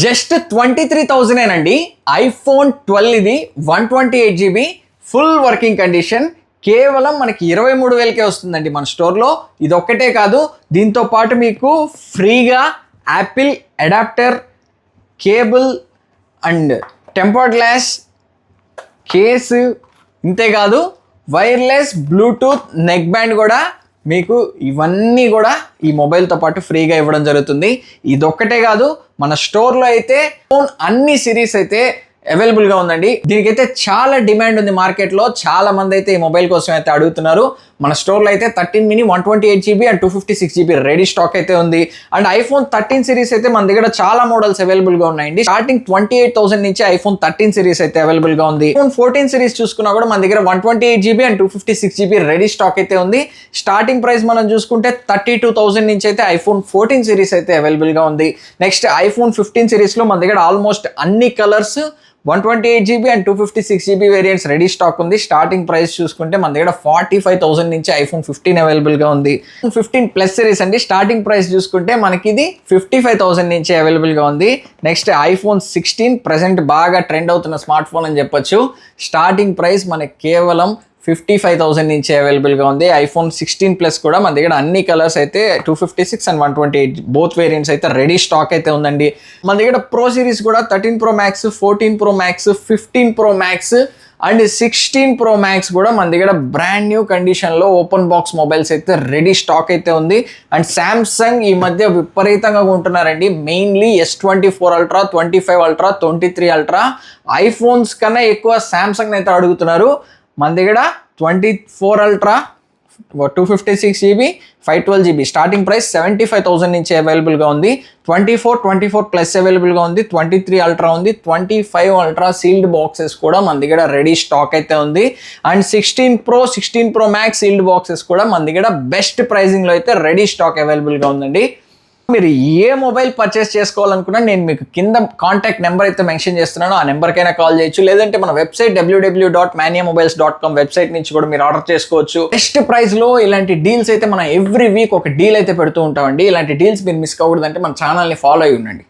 Just 23,000 అండి. IPhone 12 ఇది 128GB full working condition. కేవలం మనకి 23,000కే వస్తుందండి మన స్టోర్లో. ఇది ఒక్కటే కాదు, దీంతో పాటు మీకు ఫ్రీగా Apple adapter, cable and tempered glass case, ఇంతేకాదు వైర్లెస్ బ్లూటూత్ నెక్ బ్యాండ్ కూడా మీకు ఇవన్నీ కూడా ఈ మొబైల్తో పాటు ఫ్రీగా ఇవ్వడం జరుగుతుంది. ఇదొక్కటే కాదు, మన స్టోర్లో అయితే ఫోన్ అన్ని సిరీస్ అయితే అవైలబుల్గా ఉందండి. దీనికైతే చాలా డిమాండ్ ఉంది మార్కెట్లో. చాలా మంది అయితే ఈ మొబైల్ కోసం అయితే అడుగుతున్నారు. మన స్టోర్లో అయితే 13 mini 128GB and 256GB ready stock అయితే ఉంది. అండ్ ఐఫోన్ 13 సిరీస్ అయితే మన దగ్గర చాలా మోడల్స్ అవైలబుల్గా ఉన్నాయండి. స్టార్టింగ్ 28,000 నుంచి ఐఫోన్ 13 సిరీస్ అయితే అవైలబుల్గా ఉంది. ఐఫోన్ 14 సిరీస్ చూసుకున్నా కూడా మన దగ్గర 128GB and 256GB ready stock అయితే ఉంది. స్టార్టింగ్ ప్రైస్ మనం చూసుకుంటే 32,000 నుంచి అయితే ఐఫోన్ 14 సిరీస్ అయితే అవైలబుల్గా ఉంది. నెక్స్ట్ ఐఫోన్ 15 సిరీస్లో మన దగ్గర ఆల్మోస్ట్ అన్ని colours 128GB and 256GB variants ready stock ఉంది. స్టార్టింగ్ ప్రైస్ చూసుకుంటే మన దగ్గర 45,000 నుంచి ఐఫోన్ 15 అవైలబుల్గా ఉంది. 15 ప్లస్ సిరీస్ అండి. స్టార్టింగ్ ప్రైస్ చూసుకుంటే మనకి ఇది 55,000 నుంచి అవైలబుల్గా ఉంది. నెక్స్ట్ ఐఫోన్ 16 ప్రజెంట్ బాగా ట్రెండ్ అవుతున్న స్మార్ట్ ఫోన్ అని చెప్పొచ్చు. స్టార్టింగ్ ప్రైస్ మనకి కేవలం 55,000 నుంచి అవైలబుల్గా ఉంది. ఐఫోన్ 16 ప్లస్ కూడా మన దగ్గర అన్ని కలర్స్ అయితే 256 అండ్ 128 బోత్ వేరియంట్స్ అయితే రెడీ స్టాక్ అయితే ఉందండి. మన దగ్గర ప్రో సిరీస్ కూడా 13 Pro Max, 14 Pro Max, 15 Pro Max and 16 Pro Max కూడా మన దగ్గర బ్రాండ్ న్యూ కండిషన్లో ఓపెన్ బాక్స్ మొబైల్స్ అయితే రెడీ స్టాక్ అయితే ఉంది. అండ్ శాంసంగ్ ఈ మధ్య విపరీతంగా కొంటున్నారండి. Mainly S24 Ultra, 25 Ultra, 23 Ultra iPhones కన్నా ఎక్కువ శాంసంగ్ అయితే అడుగుతున్నారు. మన దగ్గర 24 Ultra 256GB 512GB starting price 75,000 నుంచి అవైలబుల్గా ఉంది. 24 ప్లస్ అవైలబుల్గా ఉంది. 23 Ultra ఉంది. 25 Ultra సీల్డ్ బాక్సెస్ కూడా మన దగ్గర రెడీ స్టాక్ అయితే ఉంది. And 16 Pro Max sealed boxes కూడా మన దగ్గర బెస్ట్ ప్రైజింగ్లో అయితే రెడీ స్టాక్ అవైలబుల్గా ఉందండి. మీరు ఏ మొబైల్ పర్చేస్ చేసుకోవాలనుకున్నా నేను మీకు కింద కాంటాక్ట్ నెంబర్ అయితే మెన్షన్ చేస్తున్నాను. ఆ నెంబర్కైనా కాల్ చేయొచ్చు, లేదంటే మన వెబ్సైట్ www.maniamobiles.com వెబ్సైట్ నుంచి కూడా మీరు ఆర్డర్ చేసుకోవచ్చు. బెస్ట్ ప్రైస్లో ఇలాంటి డీల్స్ అయితే మనం ఎవ్రీ వీక్ ఒక డీల్ అయితే పెడుతూ ఉంటామండి. ఇలాంటి డీల్స్ మీరు మిస్ కాకూడదంటే మన ఛానల్ని ఫాలో అయ్యి ఉండండి.